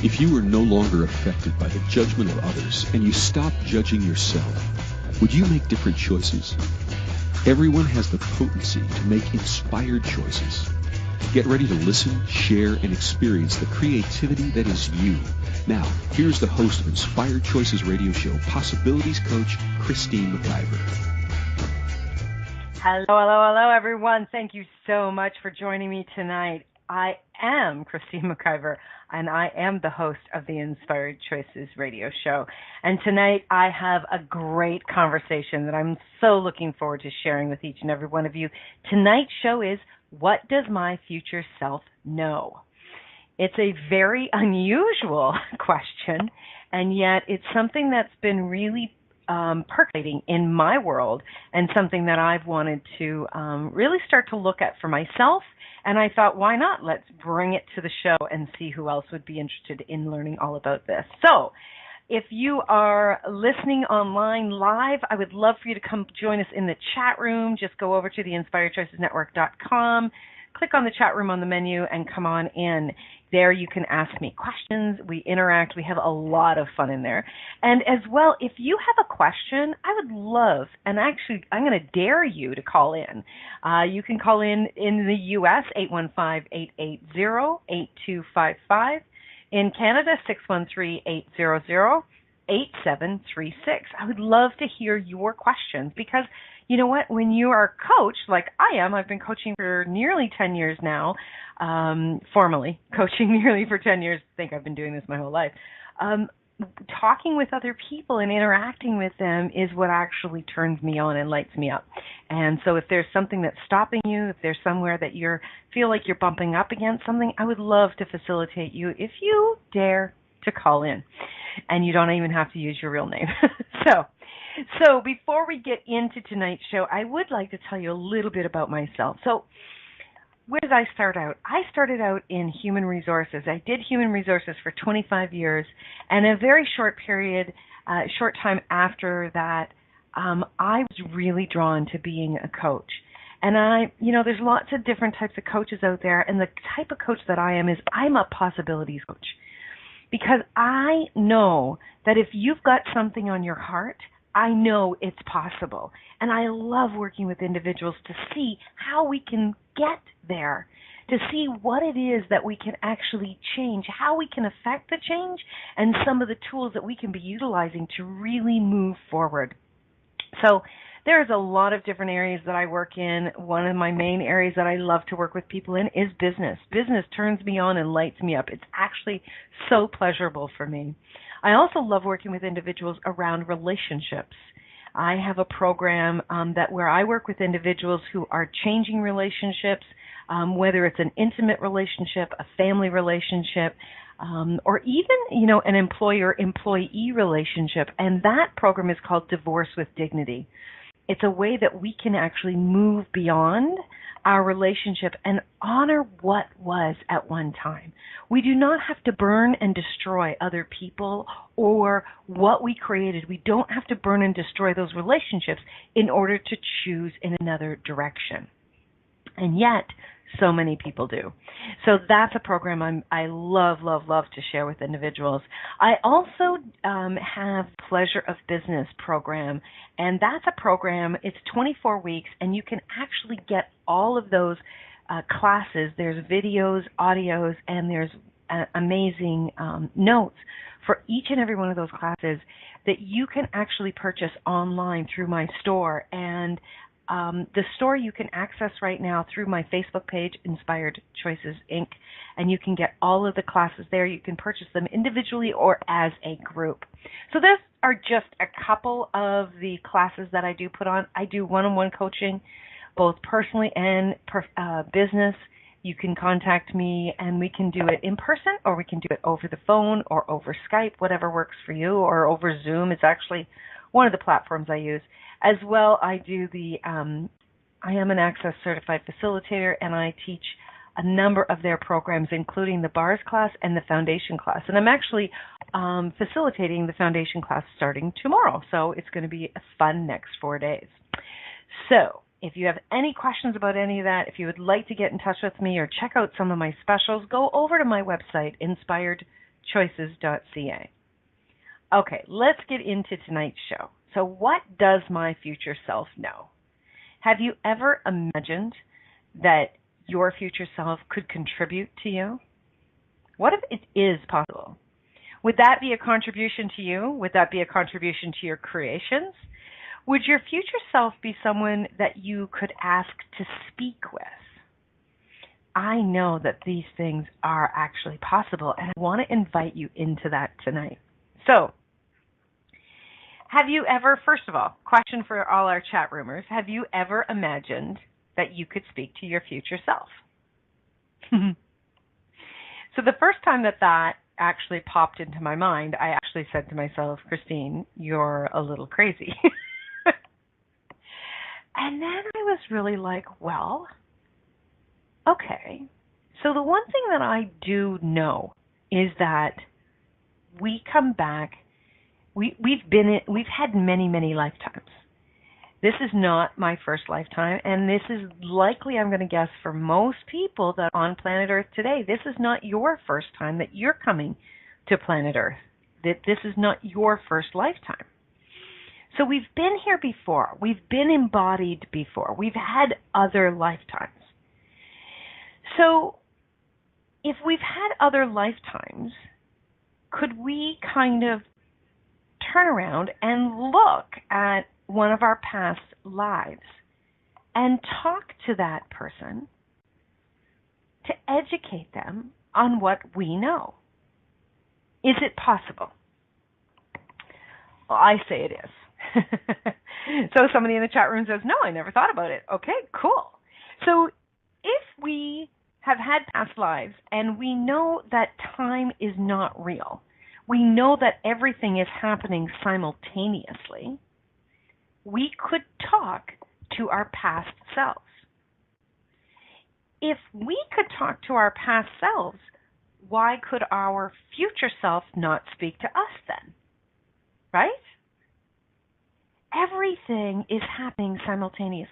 If you are no longer affected by the judgment of others and you stop judging yourself, would you make different choices? Everyone has the potency to make inspired choices. Get ready to listen, share, and experience the creativity that is you. Now, here's the host of Inspired Choices Radio Show, Possibilities Coach, Christine McIver. Hello, everyone. Thank you so much for joining me tonight. I am Christine McIver, and I am the host of the Inspired Choices Radio Show. And tonight I have a great conversation that I'm so looking forward to sharing with each and every one of you. Tonight's show is, what does my future self know? It's a very unusual question, and yet it's something that's been really percolating in my world, and something that I've wanted to really start to look at for myself. And I thought, why not? Let's bring it to the show and see who else would be interested in learning all about this. So if you are listening online live, I would love for you to come join us in the chat room. Just go over to the InspiredChoicesNetwork.com, click on the chat room on the menu, and come on in. There you can ask me questions. We interact. We have a lot of fun in there. And as well, if you have a question, I would love, and actually I'm going to dare you to call in. You can call in the U.S., 815-880-8255. In Canada, 613-800-8736. I would love to hear your questions because, you know what, when you are a coach like I am, I've been coaching for nearly 10 years now, formally coaching nearly for 10 years. I think I've been doing this my whole life. Talking with other people and interacting with them is what actually turns me on and lights me up. And so if there's something that's stopping you, if there's somewhere that you feel like you're bumping up against something, I would love to facilitate you if you dare to call in. And you don't even have to use your real name. So before we get into tonight's show, I would like to tell you a little bit about myself. So where did I start out? I started out in human resources. I did human resources for 25 years, and a very short time after that, I was really drawn to being a coach. And there's lots of different types of coaches out there, and the type of coach that I'm a possibilities coach. Because I know that if you've got something on your heart, I know it's possible. And I love working with individuals to see how we can get there, to see what it is that we can actually change, how we can affect the change, and some of the tools that we can be utilizing to really move forward. So there's a lot of different areas that I work in. One of my main areas that I love to work with people in is business. Business turns me on and lights me up. It's actually so pleasurable for me. I also love working with individuals around relationships. I have a program where I work with individuals who are changing relationships, whether it's an intimate relationship, a family relationship, or even, an employer-employee relationship. And that program is called Divorce with Dignity. It's a way that we can actually move beyond our relationship and honor what was at one time. We do not have to burn and destroy other people or what we created. We don't have to burn and destroy those relationships in order to choose in another direction. And yet, so many people do. So that's a program I love to share with individuals. I also have Pleasure of Business program, and that's a program, it's 24 weeks, and you can actually get all of those classes. There's videos, audios, and there's amazing notes for each and every one of those classes that you can actually purchase online through my store. And the store you can access right now through my Facebook page, Inspired Choices, Inc., and you can get all of the classes there. You can purchase them individually or as a group. So those are just a couple of the classes that I do put on. I do one-on-one coaching, both personally and business. You can contact me, and we can do it in person, or we can do it over the phone or over Skype, whatever works for you, or over Zoom. It's actually one of the platforms I use. As well, I am an Access Certified Facilitator, and I teach a number of their programs, including the Bars class and the Foundation class. And I'm actually facilitating the Foundation class starting tomorrow, so it's going to be a fun next 4 days. So if you have any questions about any of that, if you would like to get in touch with me or check out some of my specials, go over to my website, choices.ca. Okay, let's get into tonight's show. So what does my future self know? Have you ever imagined that your future self could contribute to you? What if it is possible? Would that be a contribution to you? Would that be a contribution to your creations? Would your future self be someone that you could ask to speak with? I know that these things are actually possible, and I want to invite you into that tonight. So, have you ever, first of all, question for all our chat roomers, have you ever imagined that you could speak to your future self? So the first time that actually popped into my mind, I actually said to myself, Christine, you're a little crazy. And then I was really like, well, okay. So the one thing that I do know is that we come back. We've had many, many lifetimes. This is not my first lifetime, and this is likely, I'm going to guess, for most people that are on planet Earth today, this is not your first time that you're coming to planet Earth. That this is not your first lifetime. So we've been here before. We've been embodied before. We've had other lifetimes. So if we've had other lifetimes, could we kind of turn around and look at one of our past lives and talk to that person to educate them on what we know? Is it possible? Well, I say it is. So somebody in the chat room says, no, I never thought about it. Okay, cool. So if we have had past lives and we know that time is not real, we know that everything is happening simultaneously, we could talk to our past selves. If we could talk to our past selves, why could our future self not speak to us then? Right? Everything is happening simultaneously.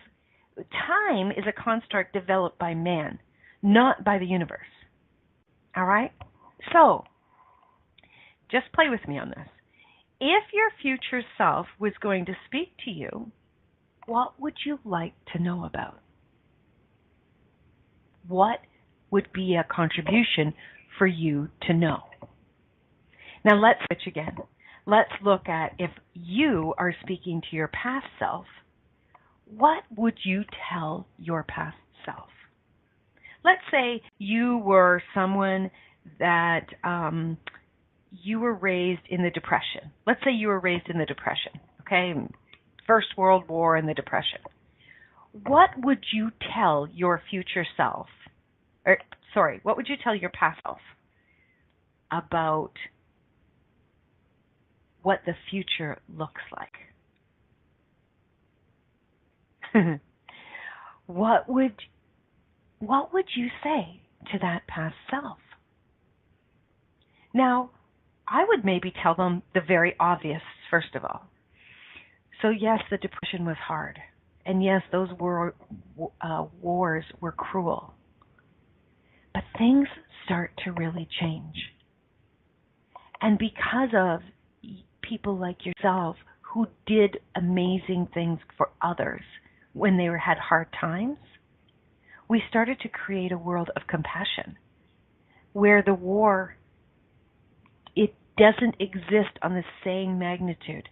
Time is a construct developed by man, not by the universe. All right? So, just play with me on this. If your future self was going to speak to you, what would you like to know about? What would be a contribution for you to know? Now let's switch again. Let's look at, if you are speaking to your past self, what would you tell your past self? Let's say you were someone that you were raised in the Depression. Let's say you were raised in the Depression, okay? First World War and the Depression. What would you tell your future self, what would you tell your past self about what the future looks like? What would you say to that past self? Now, I would maybe tell them the very obvious, first of all. So yes, the Depression was hard. And yes, those wars were cruel. But things start to really change. And because of people like yourself who did amazing things for others when they had hard times, we started to create a world of compassion where the war, it doesn't exist on the same magnitude,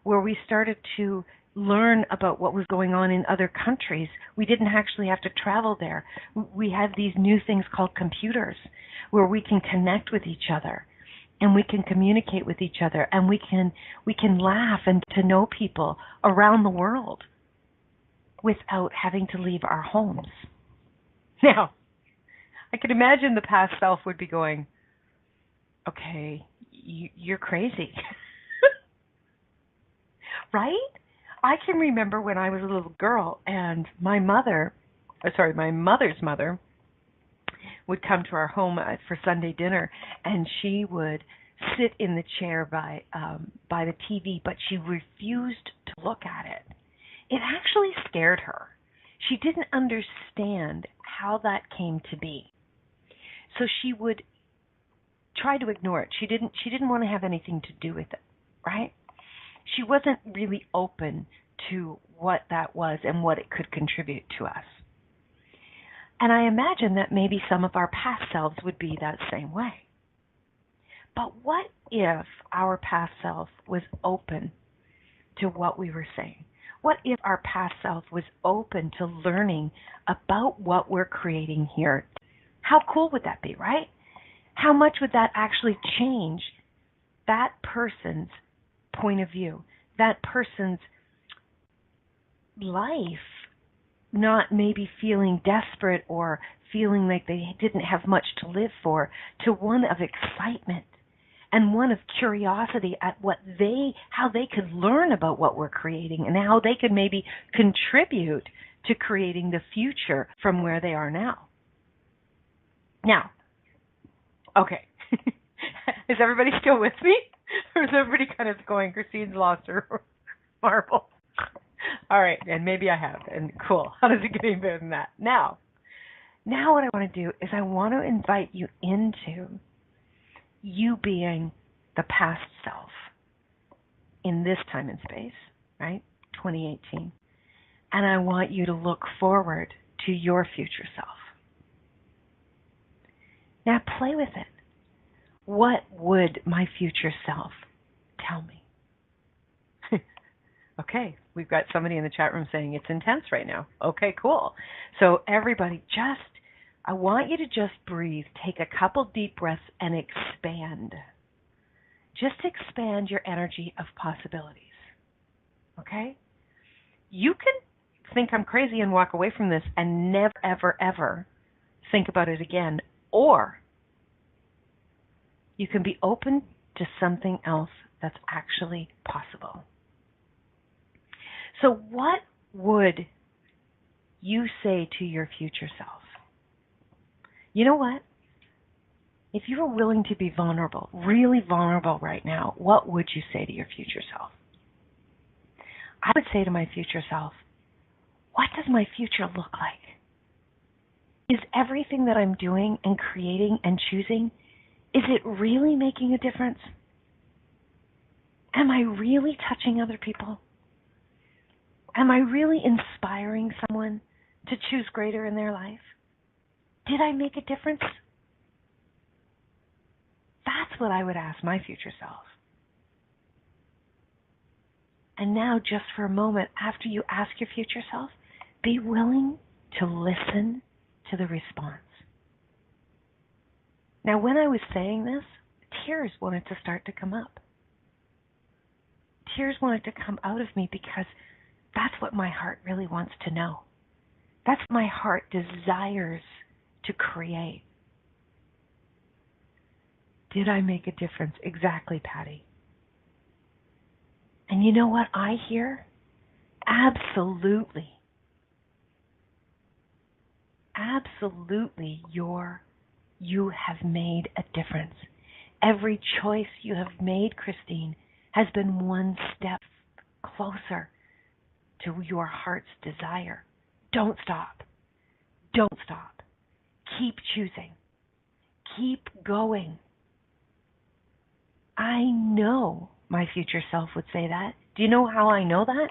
where we started to learn about what was going on in other countries. We didn't actually have to travel there. We have these new things called computers where we can connect with each other and we can communicate with each other and we can laugh and to know people around the world without having to leave our homes. Now, I can imagine the past self would be going, okay, you're crazy. Right? I can remember when I was a little girl and my mother's mother would come to our home for Sunday dinner, and she would sit in the chair by the TV, but she refused to look at it. It actually scared her. She didn't understand how that came to be. So she would tried to ignore it. She didn't want to have anything to do with it, right? She wasn't really open to what that was and what it could contribute to us. And I imagine that maybe some of our past selves would be that same way. But what if our past self was open to what we were saying? What if our past self was open to learning about what we're creating here? How cool would that be, right? How much would that actually change that person's point of view, that person's life, not maybe feeling desperate or feeling like they didn't have much to live for, to one of excitement and one of curiosity at how they could learn about what we're creating and how they could maybe contribute to creating the future from where they are now. Now, okay, is everybody still with me? Or is everybody kind of going, Christine's lost her marble? All right, and maybe I have, and cool. How does it get any better than that? Now what I want to do is I want to invite you into you being the past self in this time and space, right, 2018. And I want you to look forward to your future self. Now play with it. What would my future self tell me? Okay, we've got somebody in the chat room saying it's intense right now. Okay, cool. So everybody I want you to just breathe, take a couple deep breaths and expand. Just expand your energy of possibilities. Okay? You can think I'm crazy and walk away from this and never, ever, ever think about it again. Or you can be open to something else that's actually possible. So what would you say to your future self? You know what? If you were willing to be vulnerable, really vulnerable right now, what would you say to your future self? I would say to my future self, what does my future look like? Is everything that I'm doing and creating and choosing, is it really making a difference? Am I really touching other people? Am I really inspiring someone to choose greater in their life? Did I make a difference? That's what I would ask my future self. And now, just for a moment, after you ask your future self, be willing to listen to the response. Now, when I was saying this, tears wanted to start to come up. Tears wanted to come out of me because that's what my heart really wants to know. That's what my heart desires to create. Did I make a difference? Exactly, Patty. And you know what I hear? Absolutely. Absolutely, you have made a difference. Every choice you have made, Christine, has been one step closer to your heart's desire. Don't stop. Don't stop. Keep choosing. Keep going. I know my future self would say that. Do you know how I know that?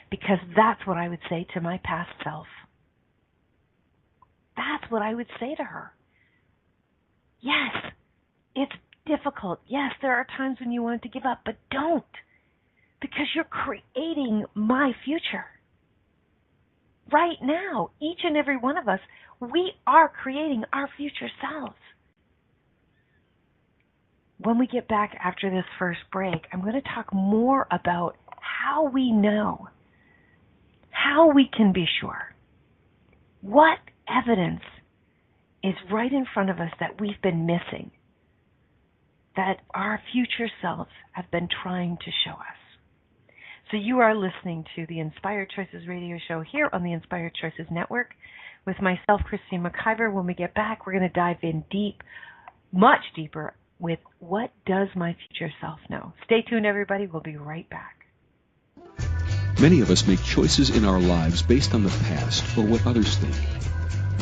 Because that's what I would say to my past self. That's what I would say to her. Yes, it's difficult. Yes, there are times when you want to give up, but don't. Because you're creating my future. Right now, each and every one of us, we are creating our future selves. When we get back after this first break, I'm going to talk more about how we know, how we can be sure, what evidence is right in front of us that we've been missing, that our future selves have been trying to show us. So you are listening to the Inspired Choices radio show here on the Inspired Choices Network with myself, Christine McIver. When we get back, we're going to dive in deep, much deeper, with what does my future self know? Stay tuned, everybody. We'll be right back. Many of us make choices in our lives based on the past or what others think.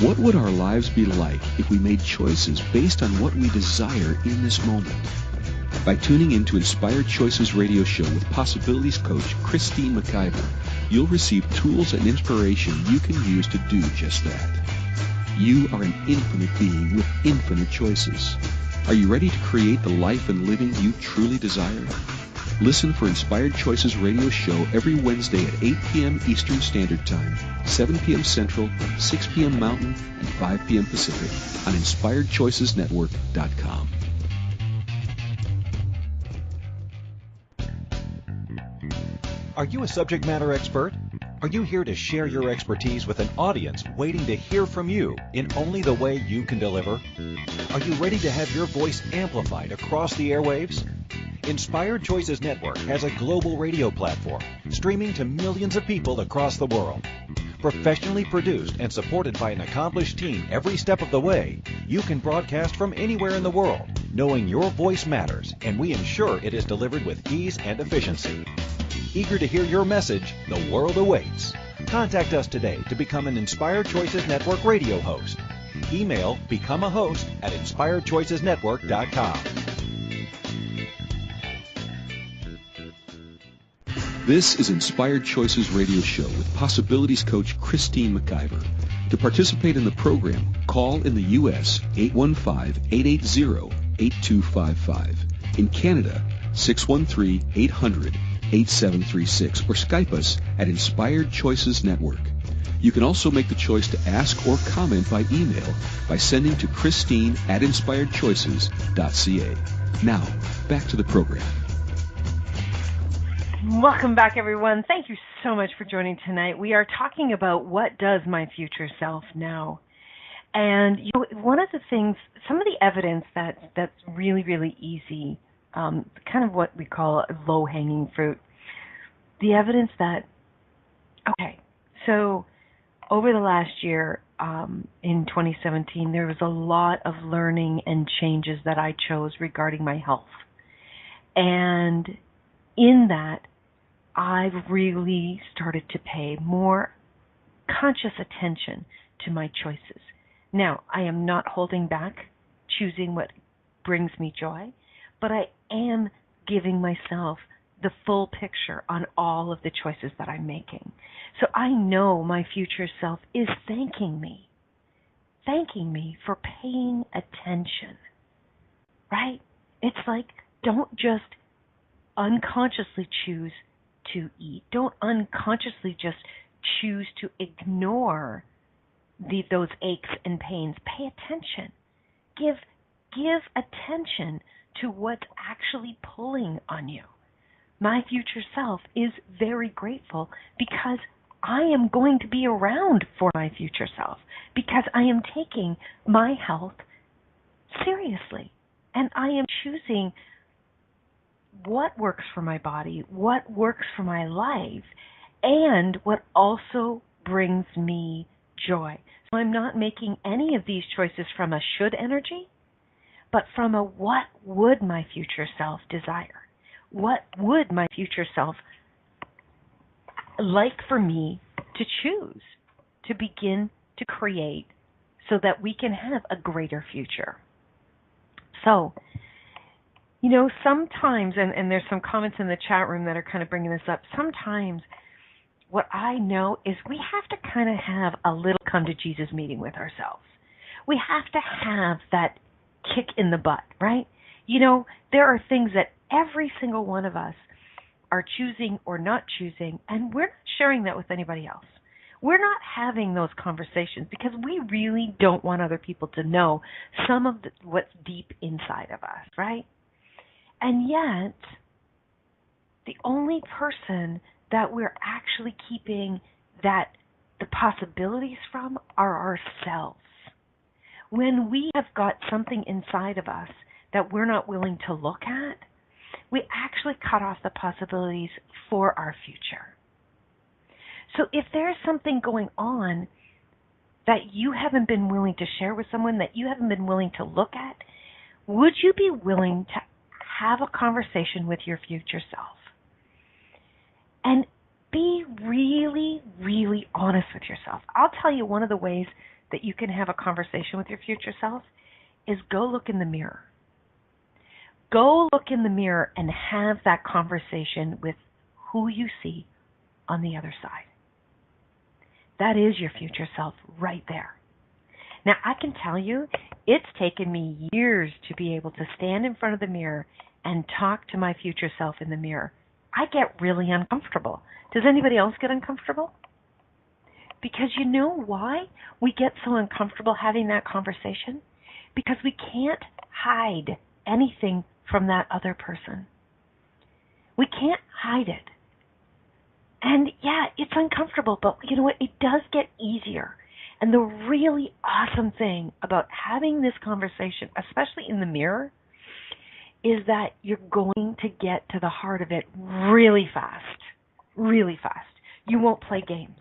What would our lives be like if we made choices based on what we desire in this moment? By tuning in to Inspired Choices Radio Show with Possibilities Coach Christine McIver, you'll receive tools and inspiration you can use to do just that. You are an infinite being with infinite choices. Are you ready to create the life and living you truly desire? Listen for Inspired Choices Radio Show every Wednesday at 8 p.m. Eastern Standard Time, 7 p.m. Central, 6 p.m. Mountain, and 5 p.m. Pacific on InspiredChoicesNetwork.com. Are you a subject matter expert? Are you here to share your expertise with an audience waiting to hear from you in only the way you can deliver? Are you ready to have your voice amplified across the airwaves? Inspired Choices Network has a global radio platform streaming to millions of people across the world. Professionally produced and supported by an accomplished team every step of the way, you can broadcast from anywhere in the world, knowing your voice matters, and we ensure it is delivered with ease and efficiency. Eager to hear your message, the world awaits. Contact us today to become an Inspired Choices Network radio host. Email becomeahost@inspiredchoicesnetwork.com. This is Inspired Choices Radio Show with Possibilities Coach Christine McIver. To participate in the program, call in the U.S. 815-880-8255. In Canada, 613-800-8736, or Skype us at Inspired Choices Network. You can also make the choice to ask or comment by email by sending to Christine@InspiredChoices.ca. Now, back to the program. Welcome back, everyone. Thank you so much for joining tonight. We are talking about what does my future self know. And one of the things, some of the evidence that's really, really easy, kind of what we call low-hanging fruit, the evidence that, okay, so over the last year, in 2017, there was a lot of learning and changes that I chose regarding my health. And in that, I've really started to pay more conscious attention to my choices. Now, I am not holding back, choosing what brings me joy, but I am giving myself the full picture on all of the choices that I'm making. So I know my future self is thanking me for paying attention, right? It's like, don't just unconsciously choose to eat. Don't unconsciously just choose to ignore those aches and pains. Pay attention. Give attention to what's actually pulling on you. My future self is very grateful because I am going to be around for my future self, because I am taking my health seriously, and I am choosing what works for my body, what works for my life, and what also brings me joy. So I'm not making any of these choices from a should energy, but from a what would my future self desire? What would my future self like for me to choose, to begin to create, so that we can have a greater future? So, sometimes, and there's some comments in the chat room that are kind of bringing this up, sometimes what I know is we have to kind of have a little come to Jesus meeting with ourselves. We have to have that kick in the butt, right? There are things that every single one of us are choosing or not choosing, and we're not sharing that with anybody else. We're not having those conversations because we really don't want other people to know some of what's deep inside of us, right? And yet, the only person that we're actually keeping the possibilities from are ourselves. When we have got something inside of us that we're not willing to look at, we actually cut off the possibilities for our future. So if there's something going on that you haven't been willing to share with someone, that you haven't been willing to look at, would you be willing to have a conversation with your future self? And be really, really honest with yourself. I'll tell you one of the ways that you can have a conversation with your future self is go look in the mirror. Go look in the mirror and have that conversation with who you see on the other side. That is your future self right there. Now, I can tell you, it's taken me years to be able to stand in front of the mirror and talk to my future self in the mirror. I get really uncomfortable. Does anybody else get uncomfortable? Because you know why we get so uncomfortable having that conversation? Because we can't hide anything from that other person. We can't hide it. And yeah, it's uncomfortable, but you know what? It does get easier. And the really awesome thing about having this conversation, especially in the mirror, is that you're going to get to the heart of it really fast. Really fast. You won't play games.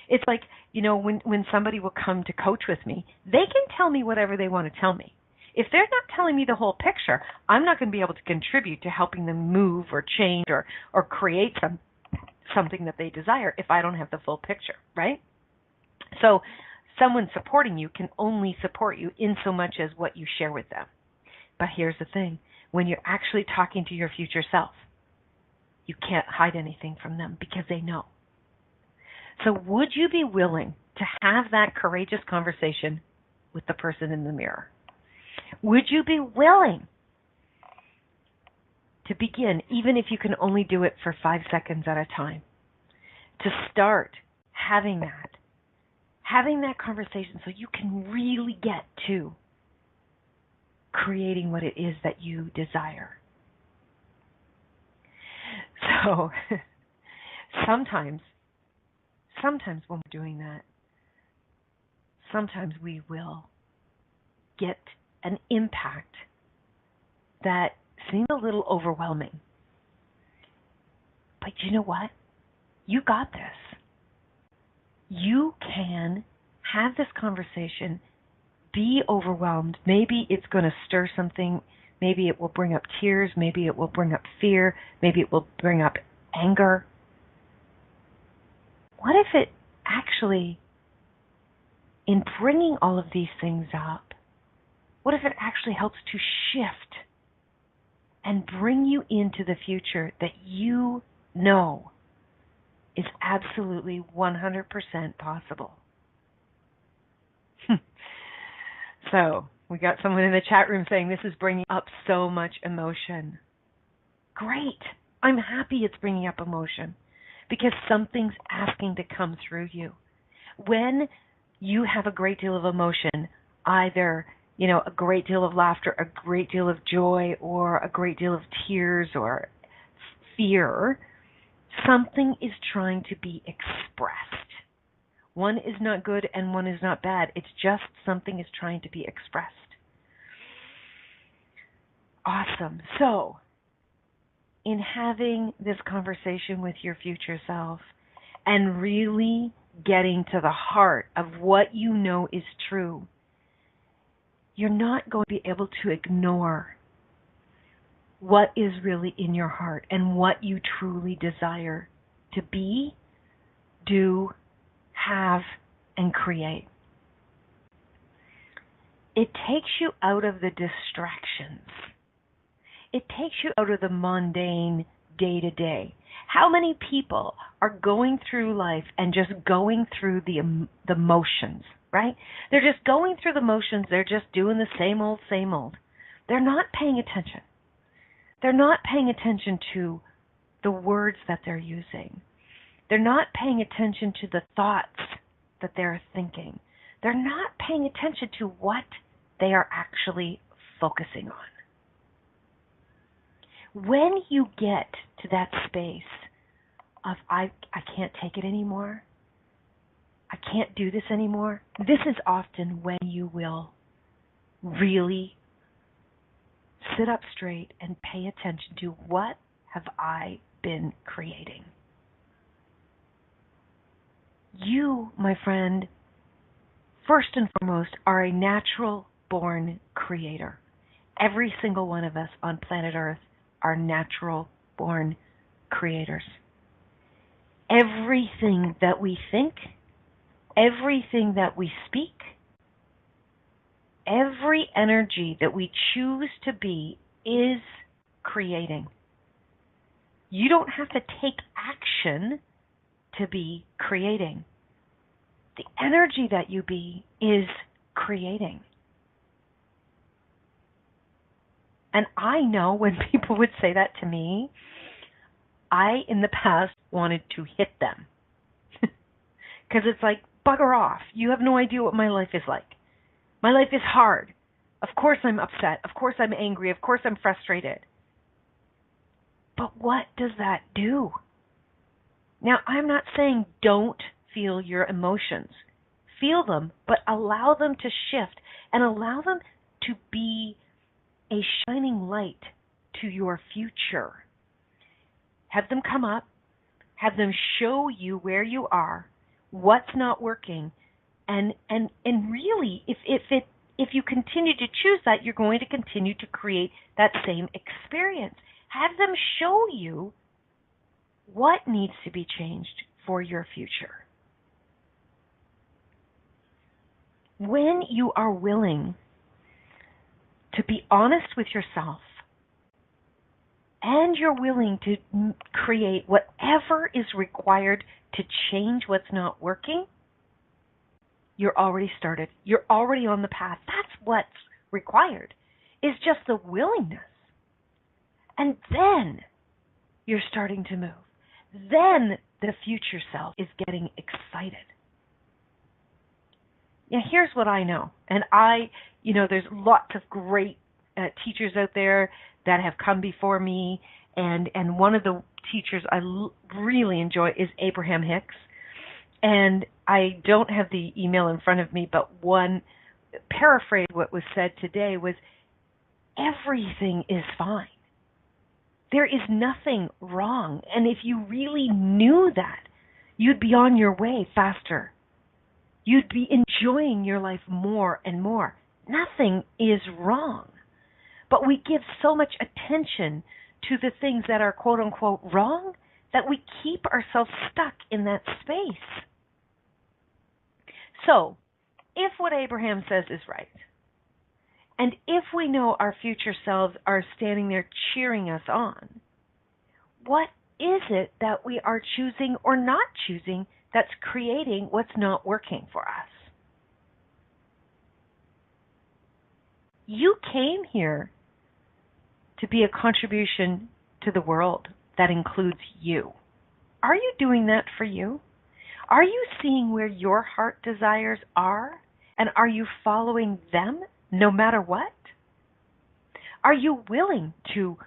It's like, you know, when somebody will come to coach with me, they can tell me whatever they want to tell me. If they're not telling me the whole picture, I'm not going to be able to contribute to helping them move or change or create something that they desire if I don't have the full picture, right? So someone supporting you can only support you in so much as what you share with them. But here's the thing. When you're actually talking to your future self, you can't hide anything from them because they know. So would you be willing to have that courageous conversation with the person in the mirror? Would you be willing to begin, even if you can only do it for 5 seconds at a time, to start having that conversation so you can really get to creating what it is that you desire? So sometimes when we're doing that, sometimes we will get an impact that seems a little overwhelming. But you know what? You got this. You can have this conversation, be overwhelmed. Maybe it's going to stir something. Maybe it will bring up tears. Maybe it will bring up fear. Maybe it will bring up anger. What if it actually, in bringing all of these things up, what if it actually helps to shift and bring you into the future that you know is absolutely 100% possible? So, we got someone in the chat room saying this is bringing up so much emotion. Great. I'm happy it's bringing up emotion because something's asking to come through you. When you have a great deal of emotion, either a great deal of laughter, a great deal of joy, or a great deal of tears or fear, something is trying to be expressed. One is not good and one is not bad. It's just something is trying to be expressed. Awesome. So, in having this conversation with your future self and really getting to the heart of what you know is true, you're not going to be able to ignore what is really in your heart and what you truly desire to be, do, have, and create. It takes you out of the distractions. It takes you out of the mundane day-to-day. How many people are going through life and just going through the motions, right? They're just going through the motions. They're just doing the same old, same old. They're not paying attention. They're not paying attention to the words that they're using. They're not paying attention to the thoughts that they're thinking. They're not paying attention to what they are actually focusing on. When you get to that space of, I can't take it anymore, I can't do this anymore, this is often when you will really sit up straight and pay attention to what have I been creating. You, my friend, first and foremost, are a natural-born creator. Every single one of us on planet Earth are natural-born creators. Everything that we think, everything that we speak, Every energy that we choose to be is creating. You don't have to take action to be creating. The energy that you be is creating. And I know when people would say that to me, I, in the past, wanted to hit them. Because it's like, bugger off. You have no idea what my life is like. My life is hard. Of course I'm upset. Of course I'm angry. Of course I'm frustrated. But what does that do? Now, I'm not saying don't feel your emotions. Feel them, but allow them to shift and allow them to be a shining light to your future. Have them come up. Have them show you where you are, what's not working, and really, if you continue to choose that, you're going to continue to create that same experience. Have them show you what needs to be changed for your future. When you are willing to be honest with yourself and you're willing to create whatever is required to change what's not working, you're already started. You're already on the path. That's what's required, is just the willingness. And then you're starting to move. Then the future self is getting excited. Now, here's what I know. And there's lots of great teachers out there that have come before me. And one of the teachers I really enjoy is Abraham Hicks. And I don't have the email in front of me, but one paraphrase what was said today was, everything is fine. There is nothing wrong. And if you really knew that, you'd be on your way faster. You'd be enjoying your life more and more. Nothing is wrong. But we give so much attention to the things that are quote-unquote wrong that we keep ourselves stuck in that space. So, if what Abraham says is right, and if we know our future selves are standing there cheering us on, what is it that we are choosing or not choosing that's creating what's not working for us? You came here to be a contribution to the world that includes you. Are you doing that for you? Are you seeing where your heart desires are? And are you following them no matter what? Are you willing to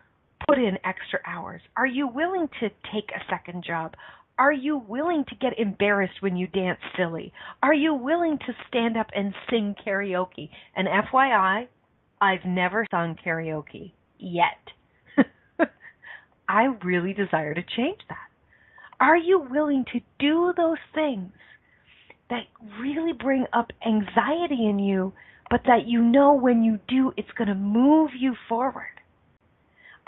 put in extra hours? Are you willing to take a second job? Are you willing to get embarrassed when you dance silly? Are you willing to stand up and sing karaoke? And FYI, I've never sung karaoke yet. I really desire to change that. Are you willing to do those things that really bring up anxiety in you, but that you know when you do, it's going to move you forward?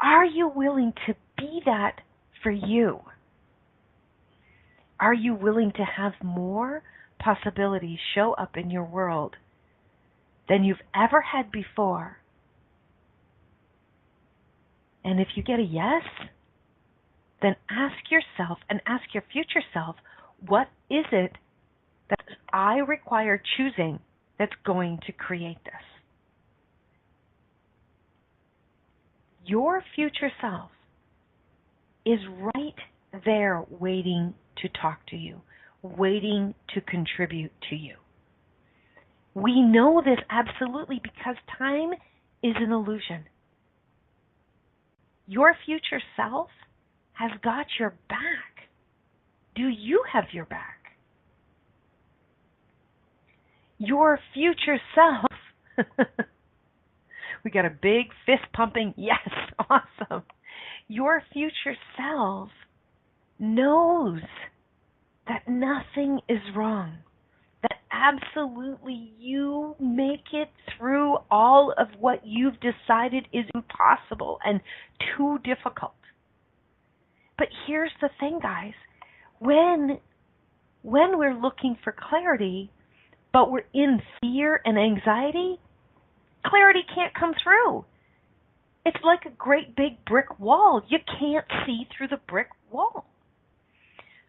Are you willing to be that for you? Are you willing to have more possibilities show up in your world than you've ever had before? And if you get a yes, then ask yourself and ask your future self, what is it that I require choosing that's going to create this? Your future self is right there waiting to talk to you, waiting to contribute to you. We know this absolutely because time is an illusion. Your future self has got your back. Do you have your back? Your future self, we got a big fist pumping, yes, awesome. Your future self knows that nothing is wrong, that absolutely you make it through all of what you've decided is impossible and too difficult. But here's the thing, guys. When we're looking for clarity, but we're in fear and anxiety, clarity can't come through. It's like a great big brick wall. You can't see through the brick wall.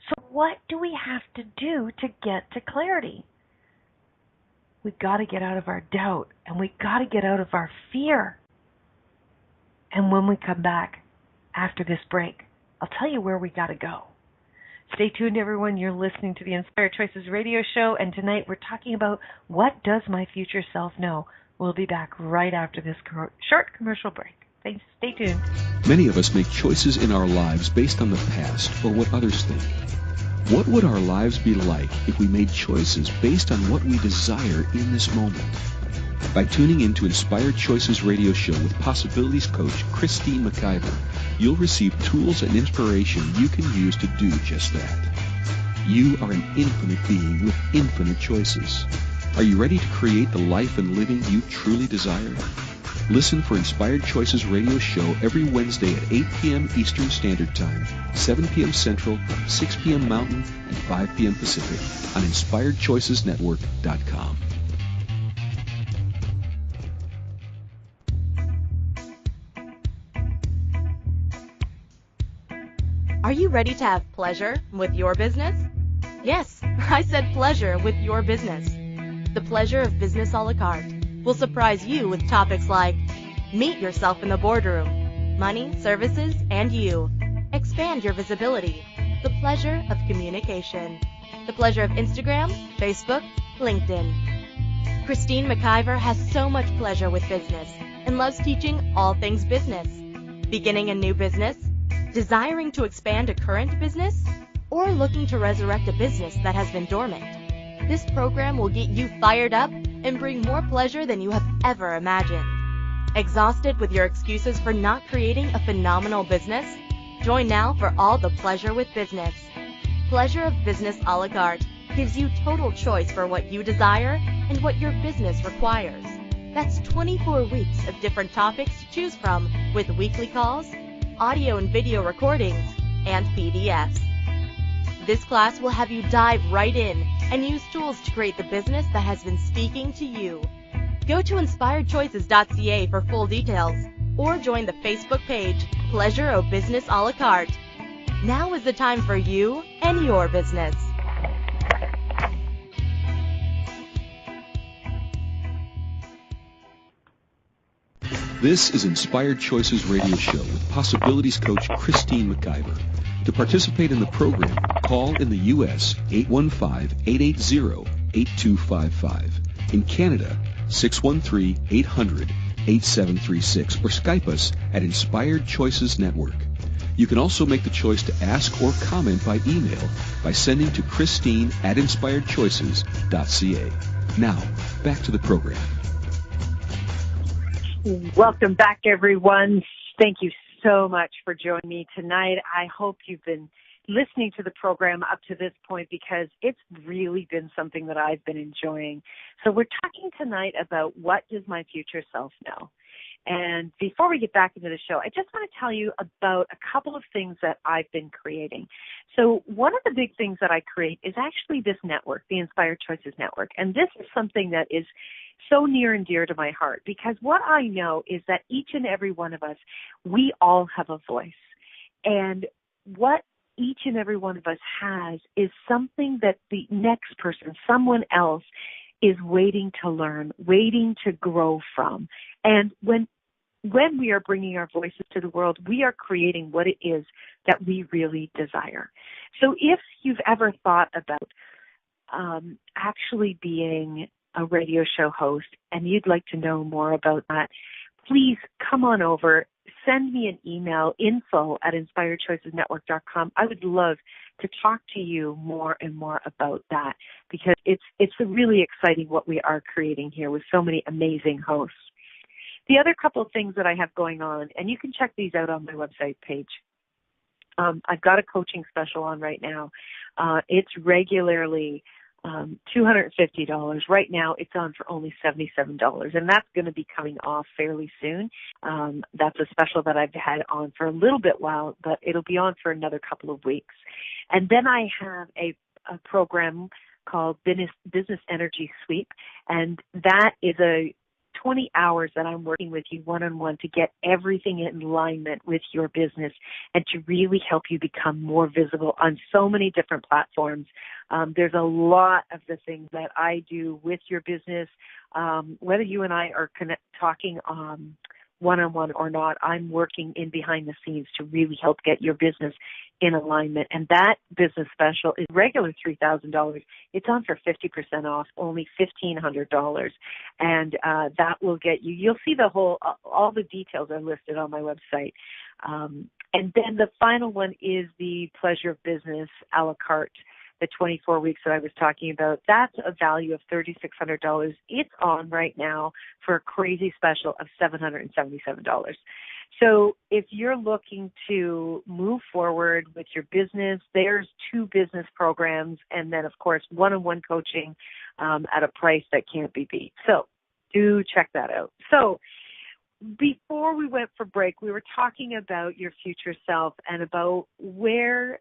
So what do we have to do to get to clarity? We've got to get out of our doubt, and we've got to get out of our fear. And when we come back after this break, I'll tell you where we got to go. Stay tuned, everyone. You're listening to the Inspired Choices radio show, and tonight we're talking about what does my future self know? We'll be back right after this short commercial break. Thanks. Stay tuned. Many of us make choices in our lives based on the past or what others think. What would our lives be like if we made choices based on what we desire in this moment? By tuning in to Inspired Choices radio show with Possibilities coach Christine McIver, you'll receive tools and inspiration you can use to do just that. You are an infinite being with infinite choices. Are you ready to create the life and living you truly desire? Listen for Inspired Choices radio show every Wednesday at 8 p.m. Eastern Standard Time, 7 p.m. Central, 6 p.m. Mountain, and 5 p.m. Pacific on InspiredChoicesNetwork.com. Are you ready to have pleasure with your business? Yes, I said pleasure with your business. The Pleasure of Business a la carte will surprise you with topics like meet yourself in the boardroom, money, services, and you. Expand your visibility. The pleasure of communication. The pleasure of Instagram, Facebook, LinkedIn. Christine McIver has so much pleasure with business and loves teaching all things business. Beginning a new business? Desiring to expand a current business? Or looking to resurrect a business that has been dormant? This program will get you fired up and bring more pleasure than you have ever imagined. Exhausted with your excuses for not creating a phenomenal business? Join now for all the pleasure with business. Pleasure of Business a la carte gives you total choice for what you desire and what your business requires. That's 24 weeks of different topics to choose from with weekly calls, audio and video recordings, and PDFs. This class will have you dive right in and use tools to create the business that has been speaking to you. Go to inspiredchoices.ca for full details or join the Facebook page Pleasure of Business a la carte. Now is the time for you and your business. This is Inspired Choices radio show with Possibilities coach Christine McIver. To participate in the program, call in the U.S. 815-880-8255. In Canada, 613-800-8736 or Skype us at Inspired Choices Network. You can also make the choice to ask or comment by email by sending to Christine@inspiredchoices.ca. Now, back to the program. Welcome back, everyone. Thank you so much for joining me tonight. I hope you've been listening to the program up to this point because it's really been something that I've been enjoying. So we're talking tonight about what does my future self know? And before we get back into the show, I just want to tell you about a couple of things that I've been creating. So one of the big things that I create is actually this network, the Inspired Choices Network. And this is something that is so near and dear to my heart because what I know is that each and every one of us, we all have a voice. And what each and every one of us has is something that the next person, someone else, is waiting to learn, waiting to grow from. And when we are bringing our voices to the world, we are creating what it is that we really desire. So if you've ever thought about actually being a radio show host and you'd like to know more about that, please come on over. Send me an email, info@inspiredchoicesnetwork.com. I would love to talk to you more and more about that because it's really exciting what we are creating here with so many amazing hosts. The other couple of things that I have going on, and you can check these out on my website page. I've got a coaching special on right now. It's regularly $250. Right now it's on for only $77, and that's going to be coming off fairly soon. That's a special that I've had on for a little bit while, but it'll be on for another couple of weeks. And then I have a program called Business Energy Sweep, and that is a 20 hours that I'm working with you one-on-one to get everything in alignment with your business and to really help you become more visible on so many different platforms. There's a lot of the things that I do with your business, whether you and I are talking one-on-one or not. I'm working in behind the scenes to really help get your business in alignment. And that business special is regular $3,000. It's on for 50% off, only $1,500. And that will get you, you'll see all the details are listed on my website. And then the final one is the Pleasure of Business a la carte, the 24 weeks that I was talking about. That's a value of $3,600. It's on right now for a crazy special of $777. So if you're looking to move forward with your business, there's 2 business programs and then, of course, one-on-one coaching at a price that can't be beat. So do check that out. So before we went for break, we were talking about your future self and about where,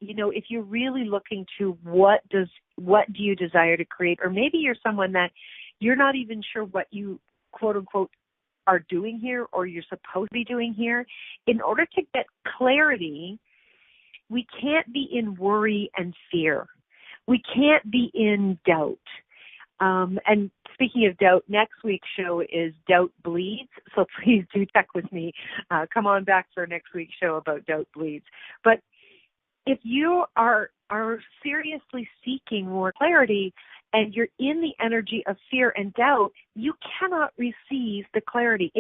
if you're really looking to what do you desire to create, or maybe you're someone that you're not even sure what you, quote unquote, are doing here or you're supposed to be doing here. In order to get clarity, we can't be in worry and fear. We can't be in doubt. And speaking of doubt, next week's show is Doubt Bleeds, so please do check with me. Come on back for next week's show about Doubt Bleeds. But if you are seriously seeking more clarity and you're in the energy of fear and doubt, you cannot receive the clarity.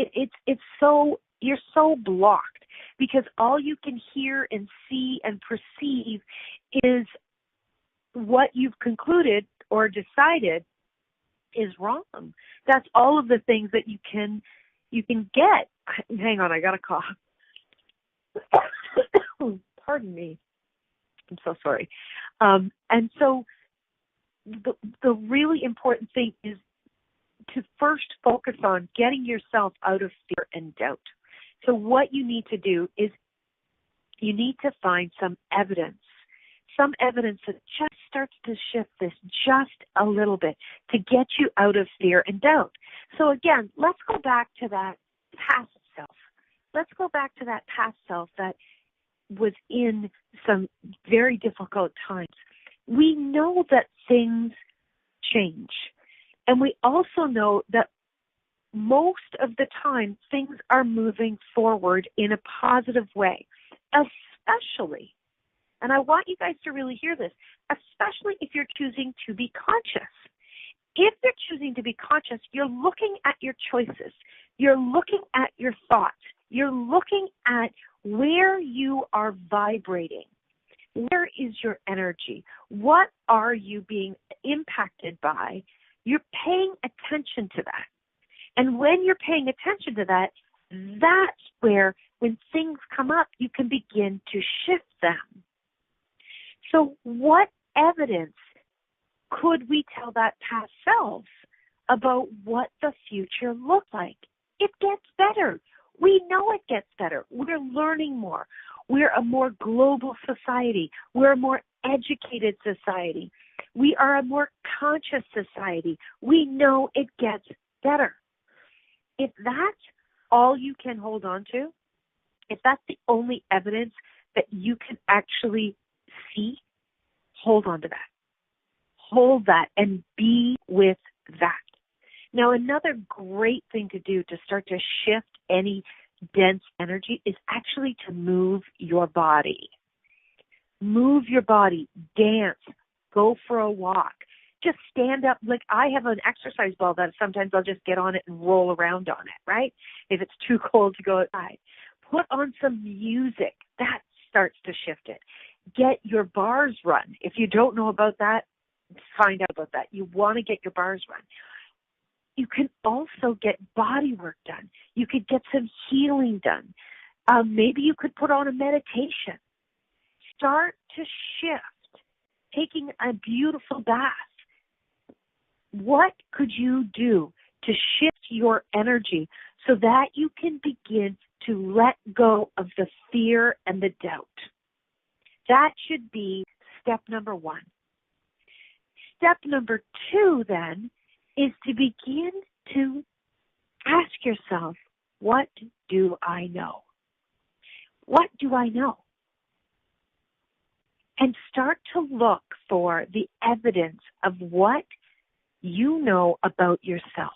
You're so blocked because all you can hear and see and perceive is what you've concluded or decided is wrong. That's all of the things that you can get. Hang on, I got a cough. Pardon me. I'm so sorry. And so the really important thing is to first focus on getting yourself out of fear and doubt. So what you need to do is you need to find some evidence that just starts to shift this just a little bit to get you out of fear and doubt. So again, let's go back to that past self. Let's go back to that past self that was in some very difficult times. We know that things change. And we also know that most of the time things are moving forward in a positive way, especially, and I want you guys to really hear this, especially if you're choosing to be conscious. If you're choosing to be conscious, you're looking at your choices. You're looking at your thoughts. You're looking at where you are vibrating. Where is your energy? What are you being impacted by? You're paying attention to that. And when you're paying attention to that, that's where, when things come up, you can begin to shift them. So what evidence could we tell that past self about what the future looked like? It gets better. We know it gets better. We're learning more. We're a more global society. We're a more educated society. We are a more conscious society. We know it gets better. If that's all you can hold on to, if that's the only evidence that you can actually see, hold on to that. Hold that and be with that. Now, another great thing to do to start to shift any dense energy is actually to move your body. Move your body, dance, go for a walk. Just stand up. Like I have an exercise ball that sometimes I'll just get on it and roll around on it, right? If it's too cold to go outside. Put on some music. That starts to shift it. Get your bars run. If you don't know about that, find out about that. You want to get your bars run. You can also get body work done. You could get some healing done. Maybe you could put on a meditation. Start to shift. Taking a beautiful bath. What could you do to shift your energy so that you can begin to let go of the fear and the doubt? That should be step number 1. Step number 2, then, is to begin to Ask yourself, what do I know? What do I know? And start to look for the evidence of what you know about yourself,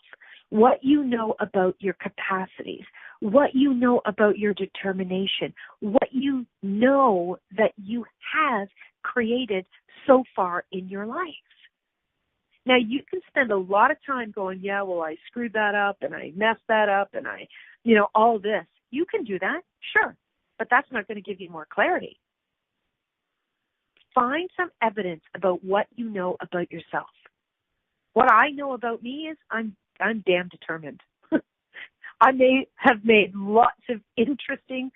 what you know about your capacities, what you know about your determination, what you know that you have created so far in your life. Now, you can spend a lot of time going, yeah, well, I screwed that up and I messed that up and all this. You can do that, sure, but that's not going to give you more clarity. Find some evidence about what you know about yourself. What I know about me is I'm damn determined. I may have made lots of interesting,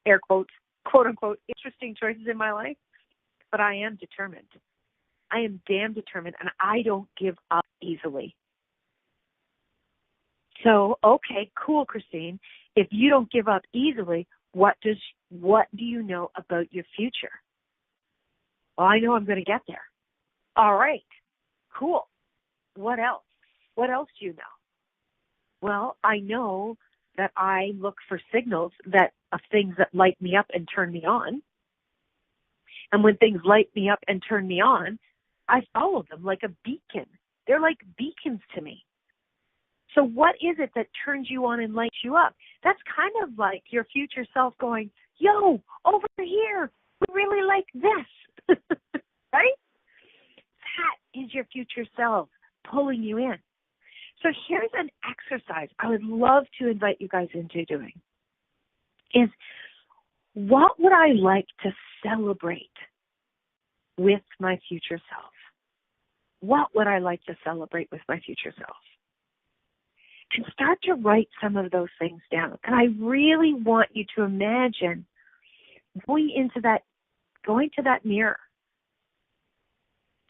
air quotes, quote unquote, interesting choices in my life, but I am determined. I am damn determined, and I don't give up easily. So, okay, cool, Christine. If you don't give up easily, what do you know about your future? Well, I know I'm going to get there. All right, cool. What else? What else do you know? Well, I know that I look for signals of things that light me up and turn me on. And when things light me up and turn me on, I follow them like a beacon. They're like beacons to me. So what is it that turns you on and lights you up? That's kind of like your future self going, yo, over here, we really like this, right? That is your future self pulling you in. So here's an exercise I would love to invite you guys into doing is, what would I like to celebrate with my future self? What would I like to celebrate with my future self? And start to write some of those things down. And I really want you to imagine going to that mirror,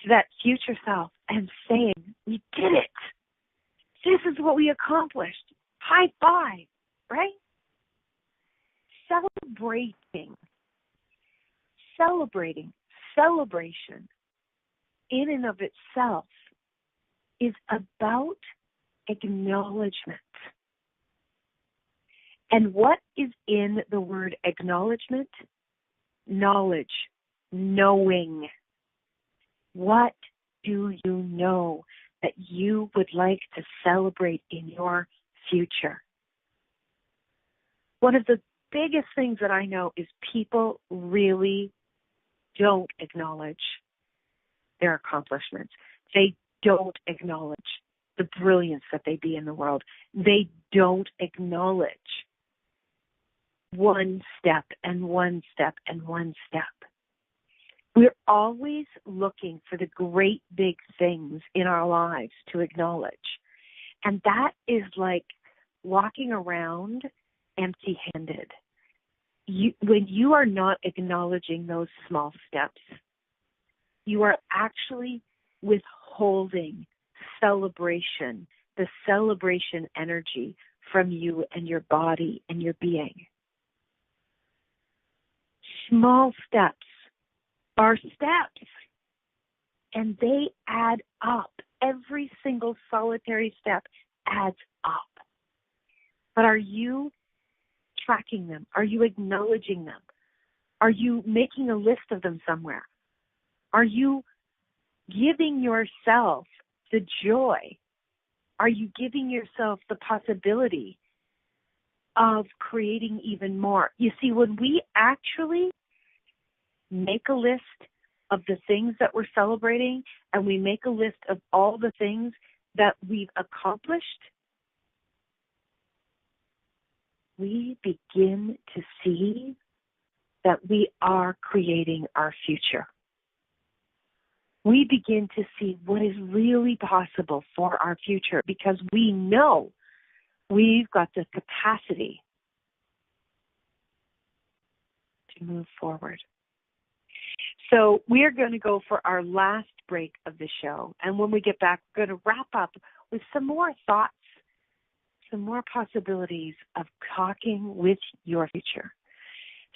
to that future self, and saying, we did it. This is what we accomplished. High five, right? Celebration in and of itself is about acknowledgement. And what is in the word acknowledgement? Knowledge, knowing. What do you know that you would like to celebrate in your future? One of the biggest things that I know is people really don't acknowledge their accomplishments. They don't acknowledge the brilliance that they be in the world. They don't acknowledge one step and one step and one step. We're always looking for the great big things in our lives to acknowledge. And that is like walking around empty-handed. When you are not acknowledging those small steps, you are actually withholding celebration, the celebration energy from you and your body and your being. Small steps are steps, and they add up. Every single solitary step adds up. But are you tracking them? Are you acknowledging them? Are you making a list of them somewhere? Are you giving yourself the joy? Are you giving yourself the possibility of creating even more? You see, when we actually make a list of the things that we're celebrating, and we make a list of all the things that we've accomplished, we begin to see that we are creating our future. We begin to see what is really possible for our future, because we know we've got the capacity to move forward. So we're going to go for our last break of the show. And when we get back, we're going to wrap up with some more thoughts, some more possibilities of talking with your future.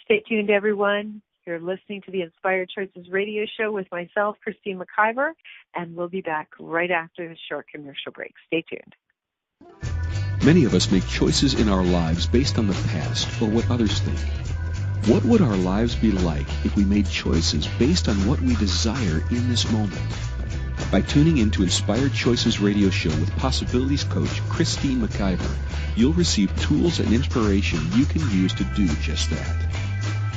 Stay tuned, everyone. You're listening to the Inspired Choices radio show with myself, Christine McIver, and we'll be back right after this short commercial break. Stay tuned. Many of us make choices in our lives based on the past or what others think. What would our lives be like if we made choices based on what we desire in this moment? By tuning in to Inspired Choices radio show with Possibilities Coach Christine McIver, you'll receive tools and inspiration you can use to do just that.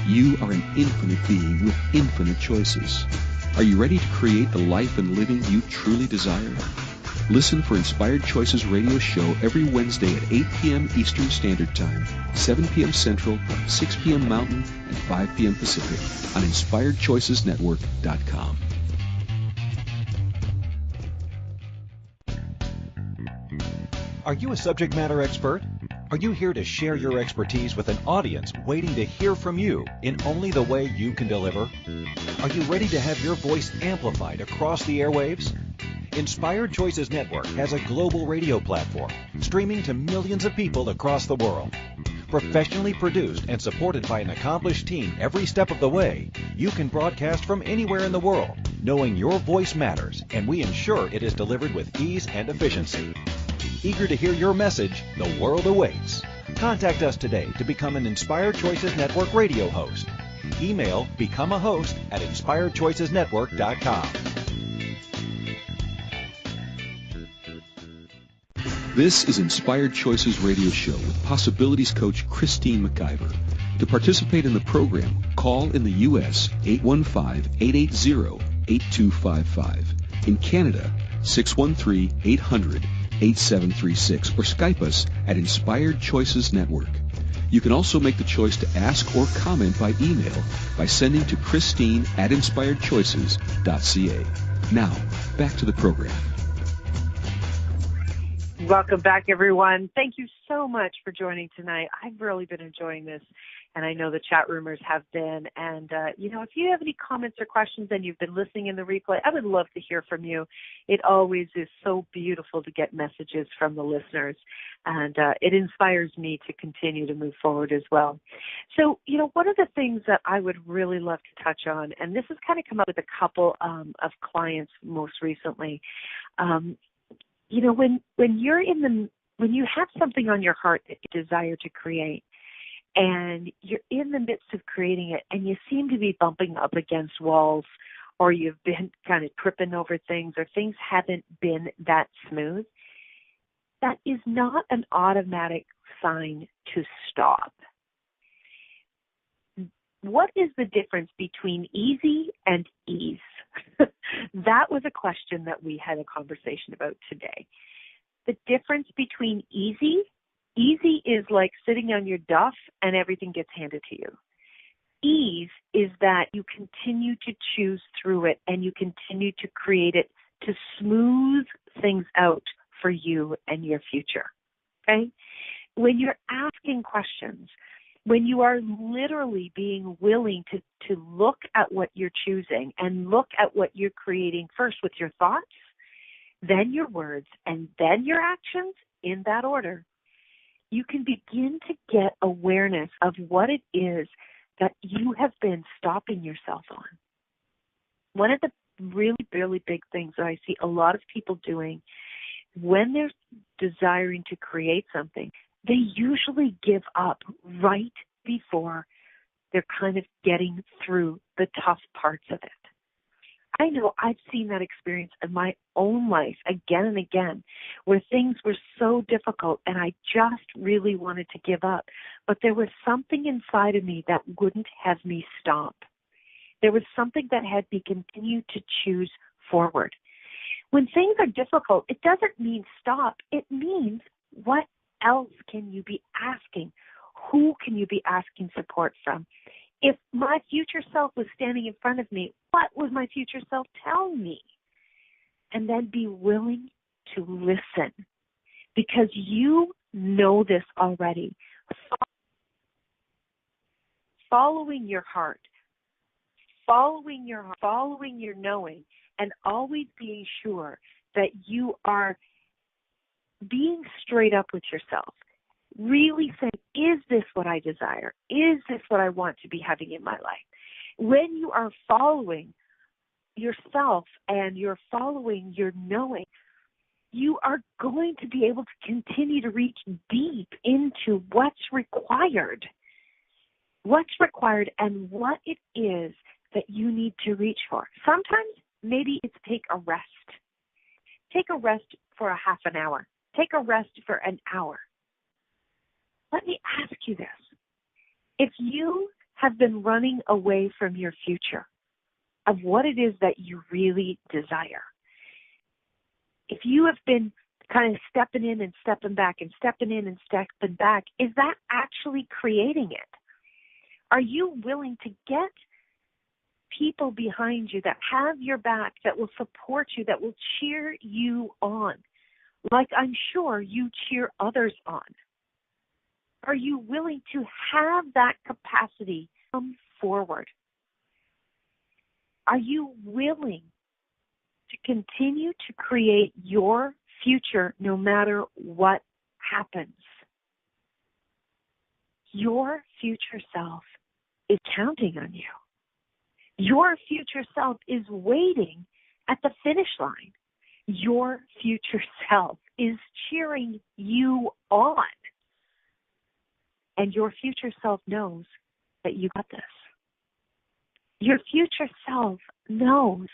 You are an infinite being with infinite choices. Are you ready to create the life and living you truly desire? Listen for Inspired Choices radio show every Wednesday at 8 p.m. Eastern Standard Time, 7 p.m. Central, 6 p.m. Mountain, and 5 p.m. Pacific on InspiredChoicesNetwork.com. Are you a subject matter expert? Are you here to share your expertise with an audience waiting to hear from you in only the way you can deliver? Are you ready to have your voice amplified across the airwaves? Inspired Choices Network has a global radio platform streaming to millions of people across the world. Professionally produced and supported by an accomplished team every step of the way, you can broadcast from anywhere in the world, knowing your voice matters, and we ensure it is delivered with ease and efficiency. Eager to hear your message? The world awaits. Contact us today to become an Inspired Choices Network radio host. Email becomeahost@inspiredchoicesnetwork.com. This is Inspired Choices Radio Show with Possibilities Coach Christine McIver. To participate in the program, call in the U.S. 815-880-8255. In Canada, 613-800-8736. Or Skype us at Inspired Choices Network. You can also make the choice to ask or comment by email by sending to Christine@inspiredchoices.ca. Now, back to the program. Welcome back, everyone. Thank you so much for joining tonight. I've really been enjoying this, and I know the chat roomers have been. And, if you have any comments or questions and you've been listening in the replay, I would love to hear from you. It always is so beautiful to get messages from the listeners, and it inspires me to continue to move forward as well. So, one of the things that I would really love to touch on, and this has kind of come up with a couple of clients most recently, when you have something on your heart that you desire to create, and you're in the midst of creating it, and you seem to be bumping up against walls, or you've been kind of tripping over things, or things haven't been that smooth, that is not an automatic sign to stop. What is the difference between easy and ease? That was a question that we had a conversation about today. The difference between easy is like sitting on your duff and everything gets handed to you. Ease is that you continue to choose through it and you continue to create it to smooth things out for you and your future. Okay? When you're asking questions, when you are literally being willing to look at what you're choosing and look at what you're creating first with your thoughts, then your words, and then your actions in that order, you can begin to get awareness of what it is that you have been stopping yourself on. One of the really, really big things that I see a lot of people doing when they're desiring to create something, they usually give up right before they're kind of getting through the tough parts of it. I know I've seen that experience in my own life again and again, where things were so difficult and I just really wanted to give up. But there was something inside of me that wouldn't have me stop. There was something that had me continue to choose forward. When things are difficult, it doesn't mean stop. It means what else can you be asking? Who can you be asking support from? If my future self was standing in front of me, what would my future self tell me? And then be willing to listen, because you know this already. Following your heart, following your knowing, and always being sure that you are being straight up with yourself. Really saying, is this what I desire? Is this what I want to be having in my life? When you are following yourself and you're following your knowing, you are going to be able to continue to reach deep into what's required and what it is that you need to reach for. Sometimes maybe it's take a rest. Take a rest for a half an hour. Take a rest for an hour. Let me ask you this. If you have been running away from your future, of what it is that you really desire, if you have been kind of stepping in and stepping back and stepping in and stepping back, is that actually creating it? Are you willing to get people behind you that have your back, that will support you, that will cheer you on, like I'm sure you cheer others on? Are you willing to have that capacity come forward? Are you willing to continue to create your future no matter what happens? Your future self is counting on you. Your future self is waiting at the finish line. Your future self is cheering you on. And your future self knows that you got this. Your future self knows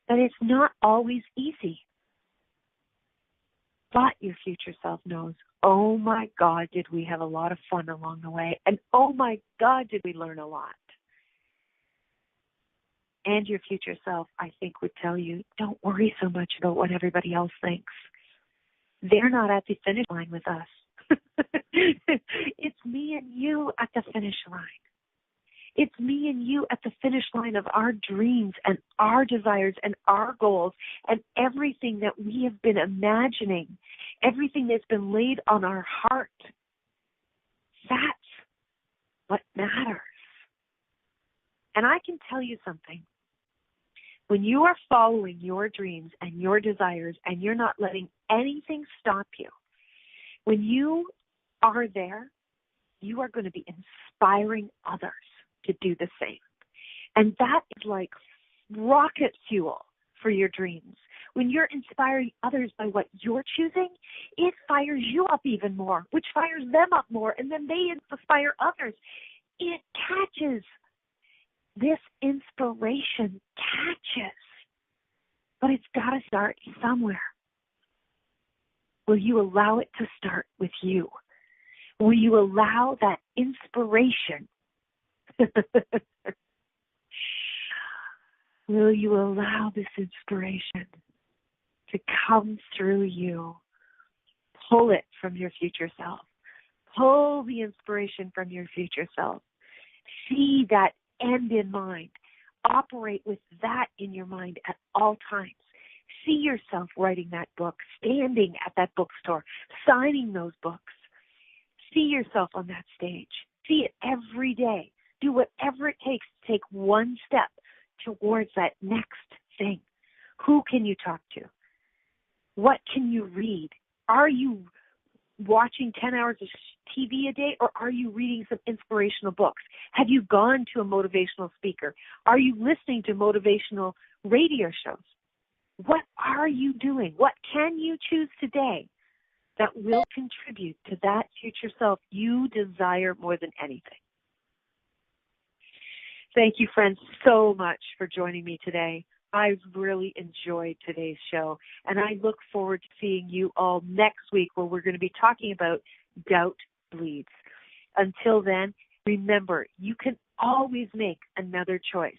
that it's not always easy. But your future self knows, oh my God, did we have a lot of fun along the way. And oh my God, did we learn a lot. And your future self, I think, would tell you, don't worry so much about what everybody else thinks. They're not at the finish line with us. It's me and you at the finish line. It's me and you at the finish line of our dreams and our desires and our goals and everything that we have been imagining, everything that's been laid on our heart. That's what matters. And I can tell you something. When you are following your dreams and your desires and you're not letting anything stop you, when you are there, you are going to be inspiring others to do the same. And that is like rocket fuel for your dreams. When you're inspiring others by what you're choosing, it fires you up even more, which fires them up more, and then they inspire others. It catches. This inspiration catches. But it's got to start somewhere. Will you allow it to start with you? Will you allow that inspiration? Will you allow this inspiration to come through you? Pull it from your future self. Pull the inspiration from your future self. See that end in mind. Operate with that in your mind at all times. See yourself writing that book, standing at that bookstore, signing those books. See yourself on that stage. See it every day. Do whatever it takes to take one step towards that next thing. Who can you talk to? What can you read? Are you watching 10 hours of TV a day, or are you reading some inspirational books? Have you gone to a motivational speaker? Are you listening to motivational radio shows? What are you doing? What can you choose today that will contribute to that future self you desire more than anything? Thank you, friends, so much for joining me today. I've really enjoyed today's show, and I look forward to seeing you all next week, where we're going to be talking about doubt bleeds. Until then, remember, you can always make another choice.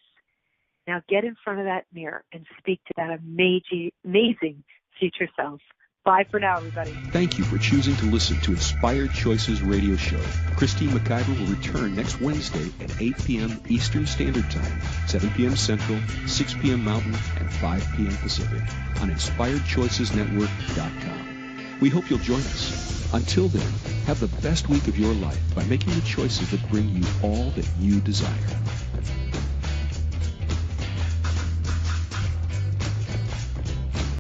Now get in front of that mirror and speak to that amazing future self. Bye for now, everybody. Thank you for choosing to listen to Inspired Choices Radio Show. Christine McIver will return next Wednesday at 8 p.m. Eastern Standard Time, 7 p.m. Central, 6 p.m. Mountain, and 5 p.m. Pacific on InspiredChoicesNetwork.com. We hope you'll join us. Until then, have the best week of your life by making the choices that bring you all that you desire.